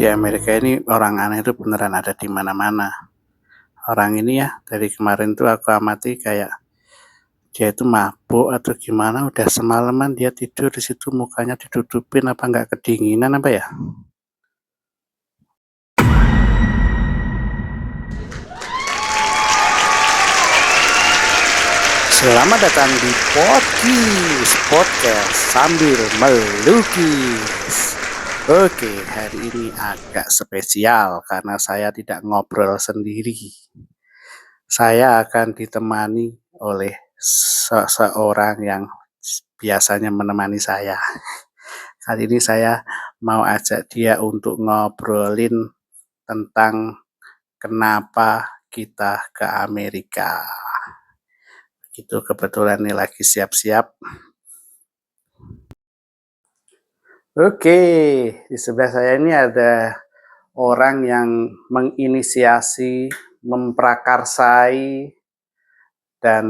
di Amerika ini orang aneh itu beneran ada di mana-mana. Orang ini ya dari kemarin tuh aku amati kayak dia itu mabuk atau gimana, udah semalaman dia tidur di situ mukanya ditutupin, apa nggak kedinginan apa ya? Selamat datang di podcast sambil melukis. Oke, hari ini agak spesial karena saya tidak ngobrol sendiri. Saya akan ditemani oleh seseorang yang biasanya menemani saya. Kali ini saya mau ajak dia untuk ngobrolin tentang kenapa kita ke Amerika. Itu kebetulan nih lagi siap-siap. Oke, di sebelah saya ini ada orang yang menginisiasi, memprakarsai, dan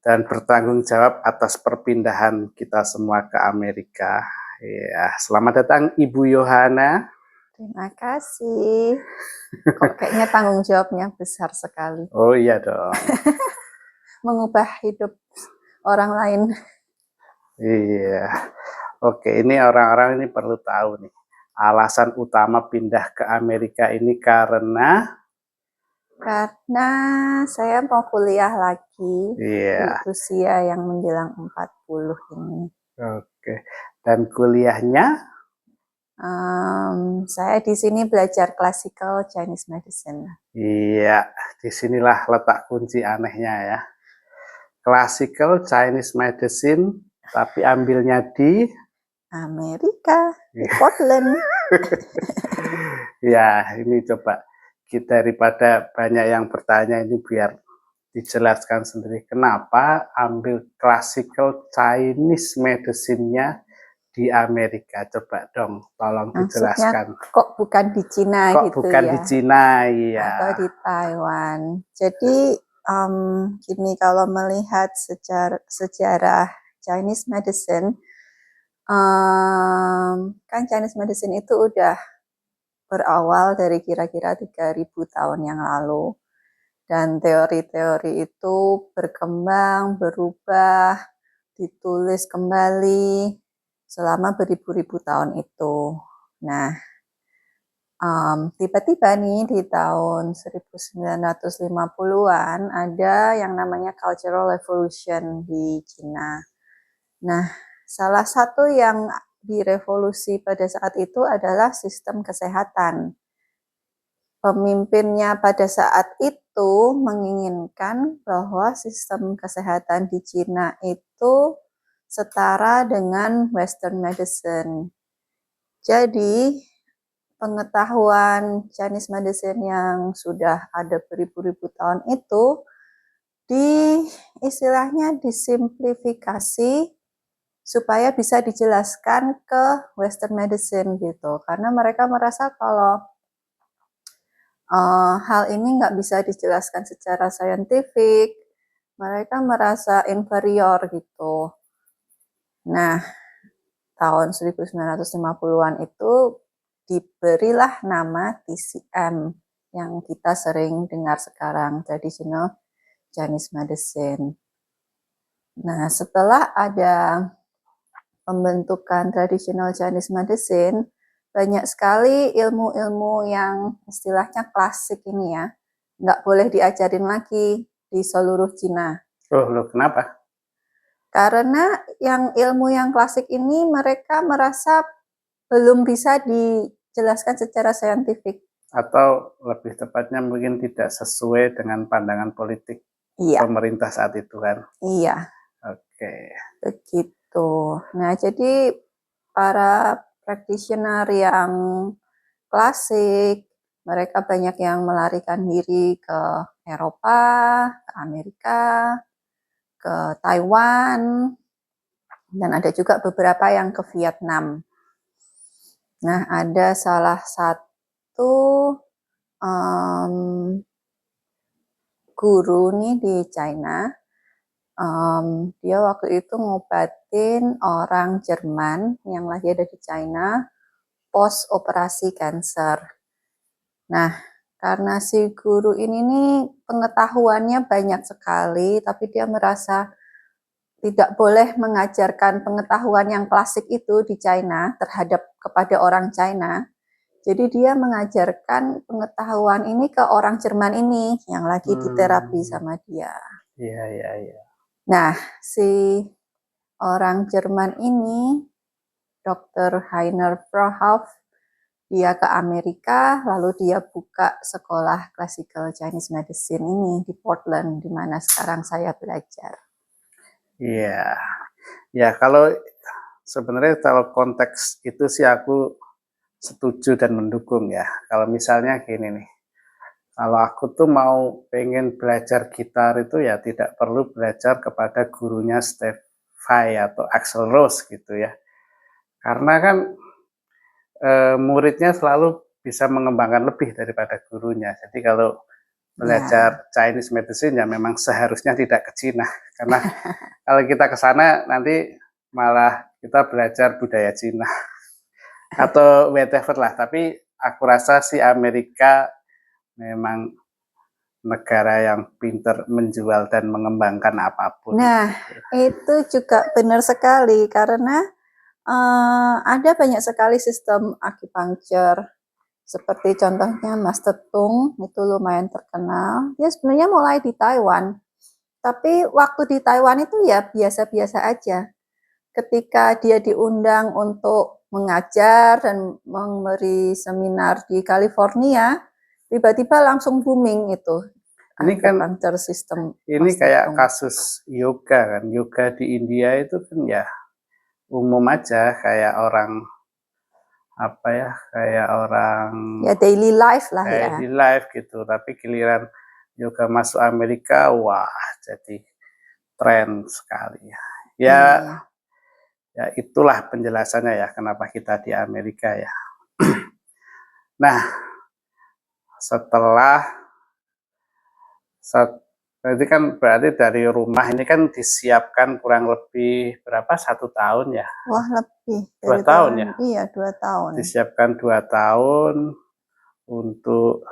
dan bertanggung jawab atas perpindahan kita semua ke Amerika. Ya, selamat datang Ibu Yohana. Terima kasih. Kok kayaknya tanggung jawabnya besar sekali. Oh iya dong. Mengubah hidup orang lain. Iya. Oke, ini orang-orang ini perlu tahu nih. Alasan utama pindah ke Amerika ini karena saya mau kuliah lagi di usia yang menjelang 40 ini. Oke. Dan kuliahnya? Saya di sini belajar classical Chinese medicine. Iya, disinilah letak kunci anehnya ya. Classical Chinese medicine, tapi ambilnya di Amerika, di Portland. Ya, ini coba kita daripada banyak yang bertanya ini biar dijelaskan sendiri kenapa ambil classical Chinese medicine-nya di Amerika. Coba dong, tolong dijelaskan. Maksudnya kok bukan di Cina kok gitu bukan ya? Di Cina, iya. Atau di Taiwan. Jadi gini, kalau melihat sejarah Chinese medicine, kan Chinese medicine itu udah berawal dari kira-kira 3000 tahun yang lalu. Dan teori-teori itu berkembang, berubah, ditulis kembali selama beribu-ribu tahun itu. Nah, tiba-tiba nih di tahun 1950-an ada yang namanya Cultural Revolution di Cina. Nah, salah satu yang direvolusi pada saat itu adalah sistem kesehatan. Pemimpinnya pada saat itu menginginkan bahwa sistem kesehatan di Cina itu setara dengan Western medicine. Jadi, pengetahuan Chinese medicine yang sudah ada beribu-ribu tahun itu istilahnya disimplifikasi supaya bisa dijelaskan ke Western medicine gitu. Karena mereka merasa kalau hal ini nggak bisa dijelaskan secara saintifik, mereka merasa inferior gitu. Nah, tahun 1950-an itu diberilah nama TCM yang kita sering dengar sekarang, Traditional Chinese Medicine. Nah, setelah ada pembentukan Traditional Chinese Medicine, banyak sekali ilmu-ilmu yang istilahnya klasik ini ya, nggak boleh diajarin lagi di seluruh Cina. Oh, loh, kenapa? Karena yang ilmu yang klasik ini mereka merasa belum bisa dijelaskan secara saintifik. Atau lebih tepatnya mungkin tidak sesuai dengan pandangan politik pemerintah saat itu kan? Iya. Oke. Begitu. Nah, jadi para practitioner yang klasik, mereka banyak yang melarikan diri ke Eropa, ke Amerika, ke Taiwan, dan ada juga beberapa yang ke Vietnam. Nah, ada salah satu guru nih di China, dia waktu itu ngobatin orang Jerman yang lagi ada di China post operasi cancer. Nah, karena si guru ini nih pengetahuannya banyak sekali, tapi dia merasa tidak boleh mengajarkan pengetahuan yang klasik itu di China kepada orang China. Jadi dia mengajarkan pengetahuan ini ke orang Jerman ini yang lagi diterapi sama dia. Iya, iya, iya. Nah, si orang Jerman ini, Dr. Heiner Frohoff, dia ke Amerika, lalu dia buka sekolah Classical Chinese Medicine ini di Portland, di mana sekarang saya belajar. Iya, ya kalau sebenarnya kalau konteks itu sih aku setuju dan mendukung ya. Kalau misalnya gini nih, kalau aku tuh mau pengen belajar gitar itu ya tidak perlu belajar kepada gurunya Steve Vai atau Axl Rose gitu ya. Karena kan muridnya selalu bisa mengembangkan lebih daripada gurunya. Jadi kalau belajar Chinese medicine ya memang seharusnya tidak ke Cina, karena kalau kita ke sana nanti malah kita belajar budaya Cina atau whatever lah. Tapi aku rasa sih Amerika memang negara yang pinter menjual dan mengembangkan apapun. Nah, itu juga benar sekali karena ada banyak sekali sistem acupuncture. Seperti contohnya Master Tung, itu lumayan terkenal. Dia sebenarnya mulai di Taiwan. Tapi waktu di Taiwan itu ya biasa-biasa aja. Ketika dia diundang untuk mengajar dan memberi seminar di California, tiba-tiba langsung booming itu. Ini kan sistem. Ini kayak kasus yoga kan. Yoga di India itu kan ya umum aja, kayak orang apa ya, kayak orang ya daily life lah ya. Daily life gitu. Tapi giliran yoga masuk Amerika, wah jadi tren sekali ya. Ya itulah penjelasannya ya kenapa kita di Amerika ya. Nah, berarti dari rumah ini kan disiapkan kurang lebih berapa, 1 tahun ya? Wah, lebih 2 tahun ya? Iya, 2 tahun. Disiapkan 2 tahun untuk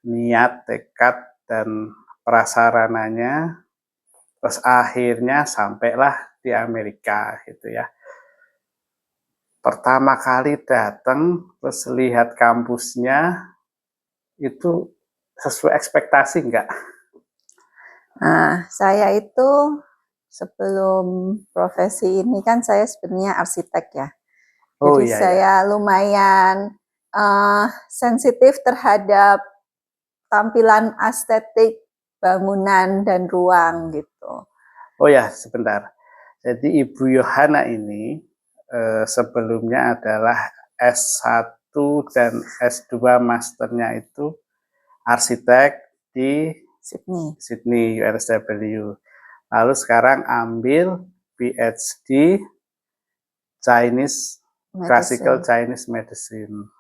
niat, tekad, dan prasarananya, terus akhirnya sampailah di Amerika gitu ya. Pertama kali datang, terus lihat kampusnya, itu sesuai ekspektasi enggak? Nah, saya itu sebelum profesi ini kan saya sebenarnya arsitek ya. Jadi saya lumayan sensitif terhadap tampilan estetik bangunan dan ruang gitu. Oh ya, sebentar. Jadi Ibu Yohana ini sebelumnya adalah S1 dan S2 masternya itu arsitek di Sydney UNSW. Lalu sekarang ambil PhD Classical Chinese Medicine.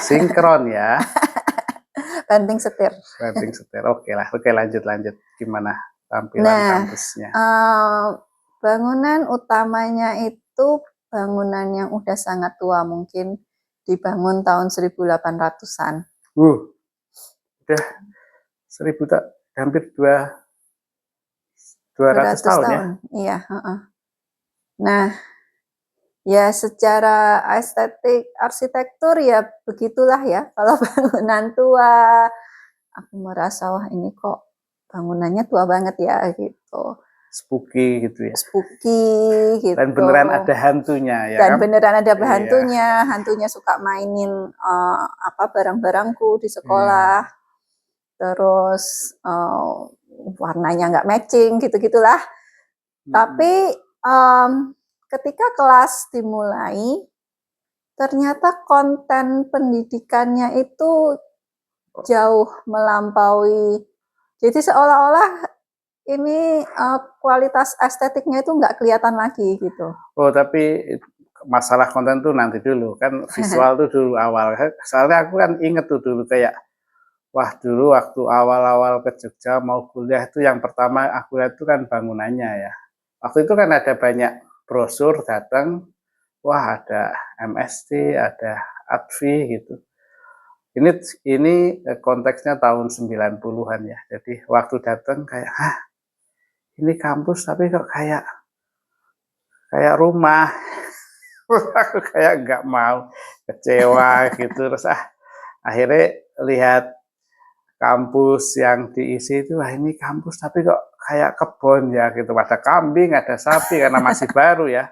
Sinkron ya. Banting setir. Oke lah. Oke, lanjut. Gimana tampilan kampusnya? Bangunan utamanya itu bangunan yang udah sangat tua, mungkin dibangun tahun 1800-an. Udah 1000 hampir 200 tahun ya? Iya. Nah, ya secara estetik arsitektur ya begitulah ya. Kalau bangunan tua, aku merasa wah ini kok bangunannya tua banget ya gitu. Spooky gitu ya. Gitu. Dan beneran ada hantunya ya. Dan kan? Beneran ada hantunya. Hantunya suka mainin barang-barangku di sekolah. Terus warnanya nggak matching gitu-gitulah. Tapi ketika kelas dimulai, ternyata konten pendidikannya itu jauh melampaui. Jadi seolah-olah ini kualitas estetiknya itu nggak kelihatan lagi gitu. Oh, tapi masalah konten tuh nanti dulu, kan visual tuh dulu awal. Soalnya aku kan inget tuh dulu kayak, wah dulu waktu awal-awal ke Jogja mau kuliah itu yang pertama aku lihat itu kan bangunannya ya. Waktu itu kan ada banyak brosur datang, wah ada MST, ada ADVI gitu. Ini konteksnya tahun 90-an ya. Jadi waktu datang kayak, hah, ini kampus tapi kok kayak rumah. Aku kayak nggak mau, kecewa gitu. Terus akhirnya lihat kampus yang diisi itu, wah ini kampus tapi kok kayak kebun ya gitu. Ada kambing, ada sapi karena masih baru ya.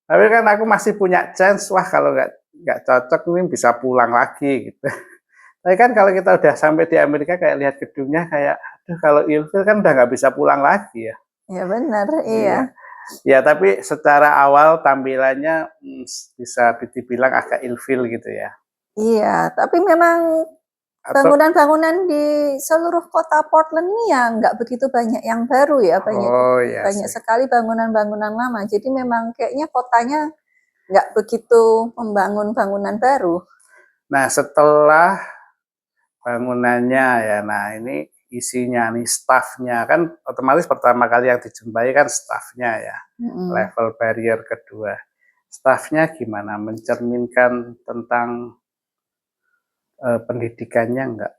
Tapi kan aku masih punya chance, wah kalau nggak cocok ini bisa pulang lagi gitu. Tapi kan kalau kita udah sampai di Amerika kayak lihat gedungnya kayak, aduh kalau ilfil kan udah nggak bisa pulang lagi ya. Ya benar, iya. Iya. Ya tapi secara awal tampilannya bisa dibilang agak ilfil gitu ya. Iya, tapi memang Atau bangunan-bangunan di seluruh kota Portland ini ya nggak begitu banyak yang baru ya, oh ya banyak sih. sekali bangunan-bangunan lama. Jadi memang kayaknya kotanya nggak begitu membangun bangunan baru. Nah setelah bangunannya ya, nah ini isinya nih staffnya kan otomatis pertama kali yang dijumpai kan staffnya ya. Level barrier kedua. Staffnya gimana? Mencerminkan tentang pendidikannya enggak?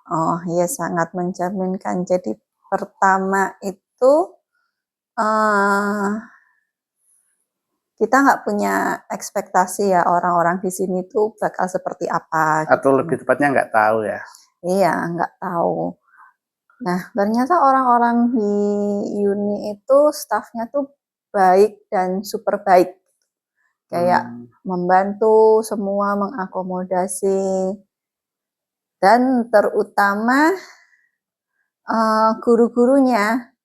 Oh iya sangat mencerminkan. Jadi pertama itu kita nggak punya ekspektasi ya orang-orang di sini tuh bakal seperti apa. Atau Gitu. lebih tepatnya nggak tahu ya? Iya nggak tahu. Nah ternyata orang-orang di uni itu staffnya tuh baik dan super baik. Kayak membantu semua, mengakomodasi, dan terutama guru-gurunya.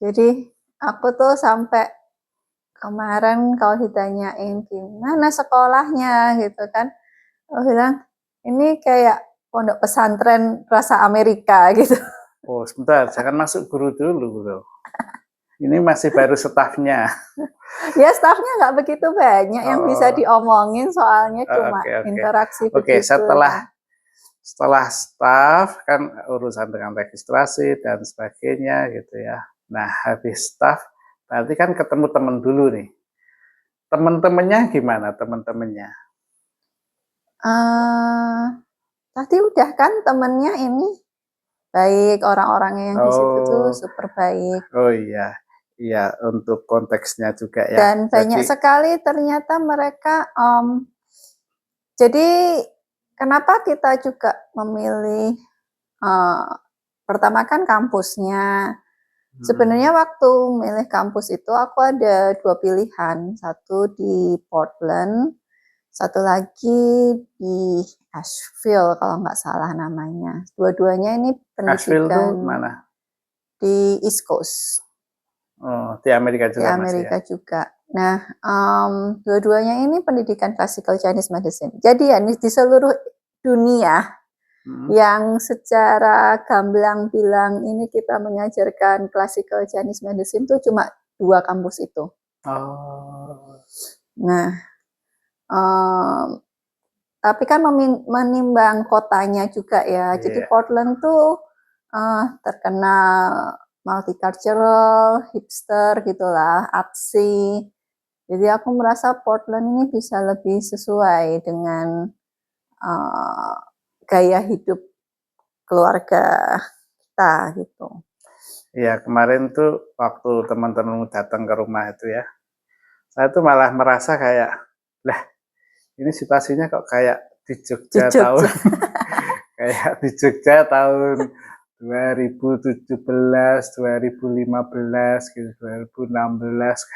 Jadi aku tuh sampai kemarin kalau ditanyain gimana sekolahnya gitu kan, aku bilang ini kayak pondok pesantren rasa Amerika gitu. Oh sebentar, jangan masuk guru dulu bro. Ini masih baru stafnya. Ya staffnya nggak begitu banyak yang bisa diomongin soalnya cuma interaksi begitu. Setelah staff kan urusan dengan registrasi dan sebagainya gitu ya. Nah habis staff berarti kan ketemu temen dulu nih. Temen-temennya gimana temen-temennya? Tadi udah kan temennya ini baik, orang-orangnya yang di situ tuh super baik. Oh iya, iya untuk konteksnya juga ya. Dan banyak sekali ternyata mereka. Jadi kenapa kita juga memilih pertama kan kampusnya. Sebenarnya waktu milih kampus itu aku ada 2 pilihan, satu di Portland, satu lagi di Asheville kalau nggak salah namanya. Dua-duanya ini Asheville tuh pendidikan mana? di East Coast. Oh, di Amerika juga. Di Amerika masih ya? juga. Nah, dua-duanya ini pendidikan classical Chinese medicine. Jadi ya di seluruh dunia yang secara gamblang bilang ini kita mengajarkan classical Chinese medicine itu cuma 2 kampus itu. Oh. Nah, tapi kan menimbang kotanya juga ya. Jadi Portland tuh terkenal multicultural, hipster gitulah, artsy. Jadi aku merasa Portland ini bisa lebih sesuai dengan gaya hidup keluarga kita gitu. Iya kemarin tuh waktu teman-teman datang ke rumah itu ya, saya tuh malah merasa kayak, lah ini situasinya kok kayak di Jogja tahun kayak di Jogja tahun 2017, 2015 gitu, 2016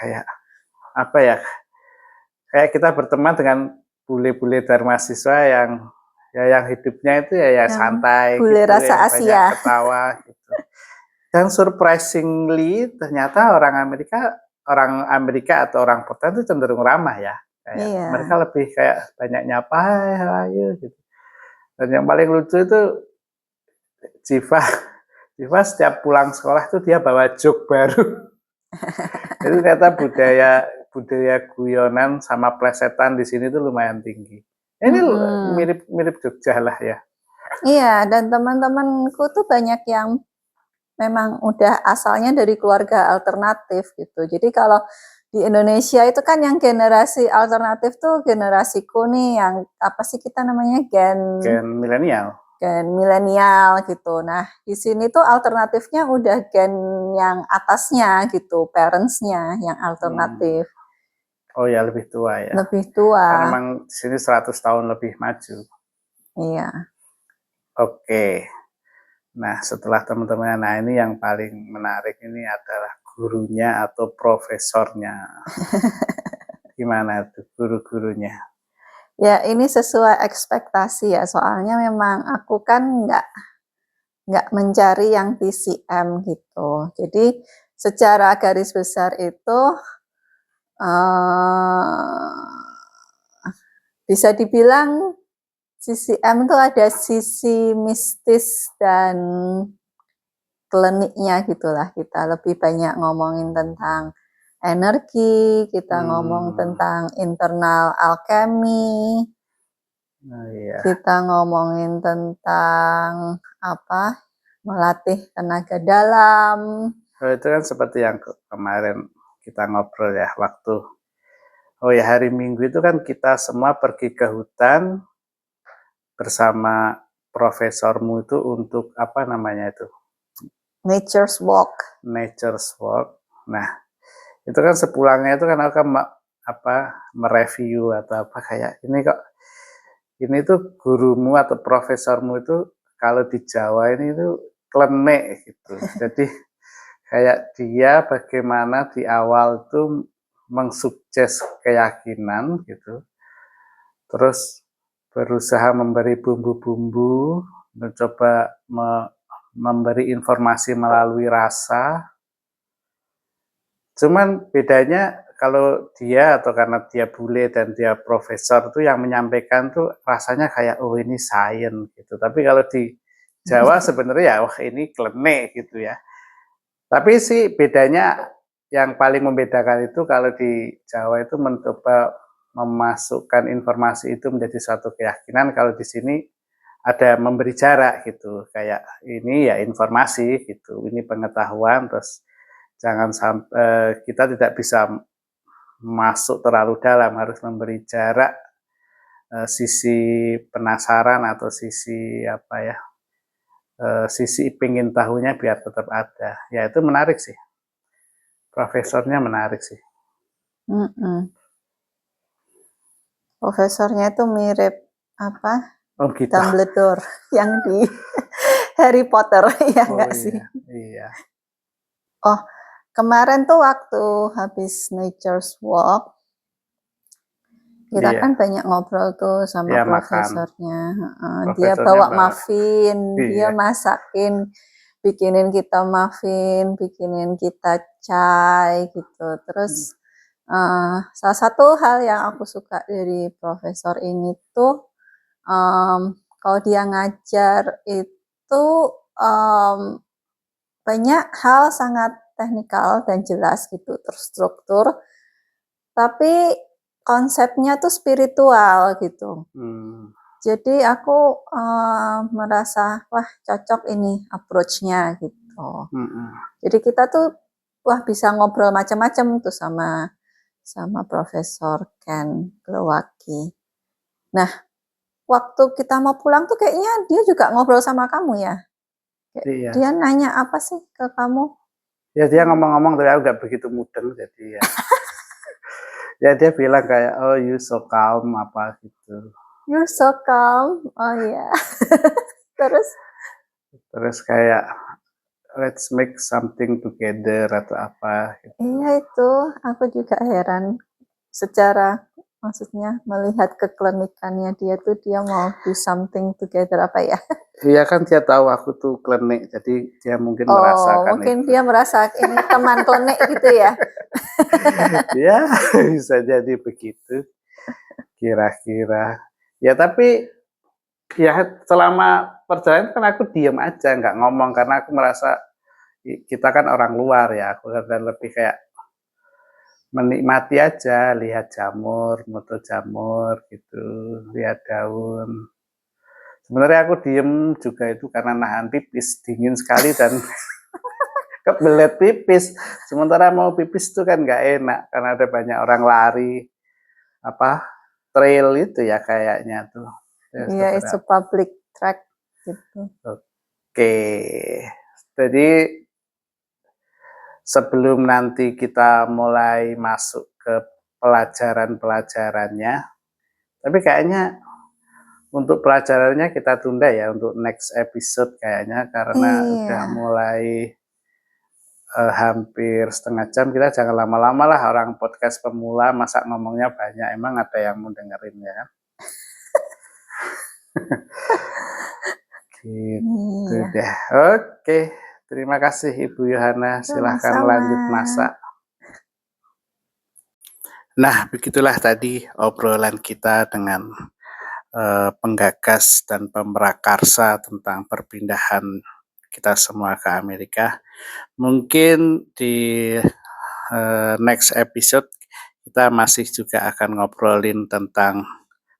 kayak apa ya? Kayak kita berteman dengan bule-bule dari mahasiswa yang hidupnya itu ya santai bule gitu, rasa yang Asia. banyak ketawa gitu. Dan surprisingly ternyata orang Amerika atau orang Portland itu cenderung ramah ya. Kayak mereka lebih kayak banyak nyapa, ayo gitu. Dan yang paling lucu itu Jiva setiap pulang sekolah tuh dia bawa jok baru. Jadi ternyata budaya guyonan sama plesetan di sini tuh lumayan tinggi. Ini mirip Jogja lah ya. Iya, dan teman-temanku tuh banyak yang memang udah asalnya dari keluarga alternatif gitu. Jadi kalau di Indonesia itu kan yang generasi alternatif tuh generasiku nih, yang apa sih kita namanya Gen milenial. gen milenial gitu. Nah, di sini tuh alternatifnya udah gen yang atasnya gitu, parentsnya yang alternatif. Oh ya, lebih tua ya. Lebih tua. Kan memang di sini 100 tahun lebih maju. Iya. Oke. Nah, setelah teman-teman, nah ini yang paling menarik ini adalah gurunya atau profesornya. Gimana tuh guru-gurunya? Ya, ini sesuai ekspektasi ya, soalnya memang aku kan nggak mencari yang TCM gitu. Jadi secara garis besar itu bisa dibilang CCM itu ada sisi mistis dan kliniknya gitulah. Kita lebih banyak ngomongin tentang energi, kita ngomong tentang internal alchemy, iya. kita ngomongin tentang apa, melatih tenaga dalam. Itu kan seperti yang kemarin kita ngobrol ya, waktu hari Minggu itu kan kita semua pergi ke hutan bersama profesormu itu untuk apa namanya itu? Nature's Walk. Nature's Walk. Nah, itu kan sepulangnya itu kan aku mereview atau apa kayak ini tuh gurumu atau profesormu itu kalau di Jawa ini tuh klenek gitu. Jadi kayak dia bagaimana di awal tuh mengsukses keyakinan gitu. Terus berusaha memberi bumbu-bumbu, mencoba memberi informasi melalui rasa. Cuman bedanya kalau dia atau karena dia bule dan dia profesor tuh yang menyampaikan tuh rasanya kayak ini sains gitu. Tapi kalau di Jawa sebenarnya wah ini klenek gitu ya. Tapi sih bedanya yang paling membedakan itu kalau di Jawa itu mencoba memasukkan informasi itu menjadi suatu keyakinan, kalau di sini ada memberi jarak gitu, kayak ini ya informasi gitu, ini pengetahuan, terus jangan sampai kita tidak bisa masuk terlalu dalam, harus memberi jarak, sisi penasaran atau sisi apa ya, sisi pingin tahunya biar tetap ada. Ya itu menarik sih. Profesornya menarik sih. Profesornya itu mirip apa? Gitu. Dumbledore yang di Harry Potter ya enggak iya, sih? Iya. Oh, kemarin tuh waktu habis Nature's Walk, kita kan banyak ngobrol tuh sama profesornya. Dia bawa muffin, dia masakin, bikinin kita muffin, bikinin kita chai gitu. Terus salah satu hal yang aku suka dari profesor ini tuh kalau dia ngajar itu banyak hal sangat teknikal dan jelas gitu, terstruktur, tapi konsepnya tuh spiritual gitu. Jadi aku merasa wah cocok ini approach-nya gitu. Jadi kita tuh wah bisa ngobrol macam-macam tuh sama Profesor Ken Glowacki. Nah, waktu kita mau pulang tuh kayaknya dia juga ngobrol sama kamu ya? Iya. Dia nanya apa sih ke kamu? Ya dia ngomong-ngomong tapi aku gak begitu mudeng jadi ya. Ya dia bilang kayak you so calm apa gitu. You're so calm. Oh iya. Terus kayak let's make something together atau apa gitu. Iya itu, aku juga heran secara maksudnya melihat keklinikannya dia tuh dia mau do something together apa ya? Iya kan dia tahu aku tuh klinik, jadi dia mungkin merasakan mungkin itu. dia merasa ini teman klinik gitu ya? Ya bisa jadi begitu kira-kira. Ya tapi ya selama perjalanan kan aku diem aja nggak ngomong karena aku merasa kita kan orang luar ya, aku kan lebih kayak menikmati aja, lihat jamur, moto jamur gitu, lihat daun. Sebenarnya aku diem juga itu karena nahan pipis, dingin sekali dan kebelet pipis. Sementara mau pipis tuh kan nggak enak karena ada banyak orang lari trail itu ya kayaknya tuh. Iya, it's a public track gitu. Oke. Jadi sebelum nanti kita mulai masuk ke pelajaran-pelajarannya, tapi kayaknya untuk pelajarannya kita tunda ya untuk next episode kayaknya karena udah mulai hampir setengah jam. Kita jangan lama-lama lah, orang podcast pemula masa ngomongnya banyak, emang ada yang mau dengerin ya kan? Gitu deh. Oke, terima kasih Ibu Yohana, silahkan lanjut masak. Nah, begitulah tadi obrolan kita dengan penggagas dan pemrakarsa tentang perpindahan kita semua ke Amerika. Mungkin di next episode kita masih juga akan ngobrolin tentang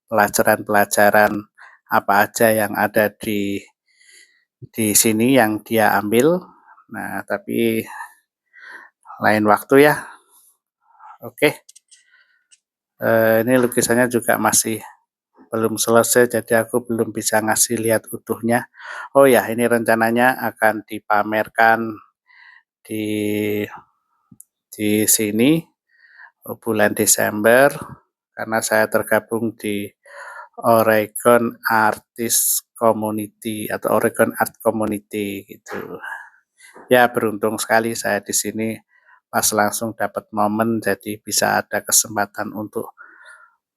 pelajaran-pelajaran apa aja yang ada di sini yang dia ambil. Nah, tapi lain waktu ya. Oke. Ini lukisannya juga masih belum selesai, jadi aku belum bisa ngasih lihat utuhnya. Oh ya, ini rencananya akan dipamerkan di sini bulan Desember karena saya tergabung di Oregon Artist Community atau Oregon Art Community gitu. Ya, beruntung sekali saya di sini pas langsung dapat momen, jadi bisa ada kesempatan untuk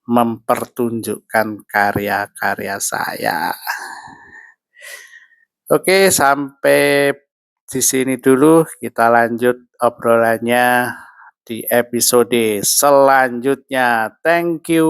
mempertunjukkan karya-karya saya. Oke, sampai di sini dulu, kita lanjut obrolannya di episode selanjutnya. Thank you.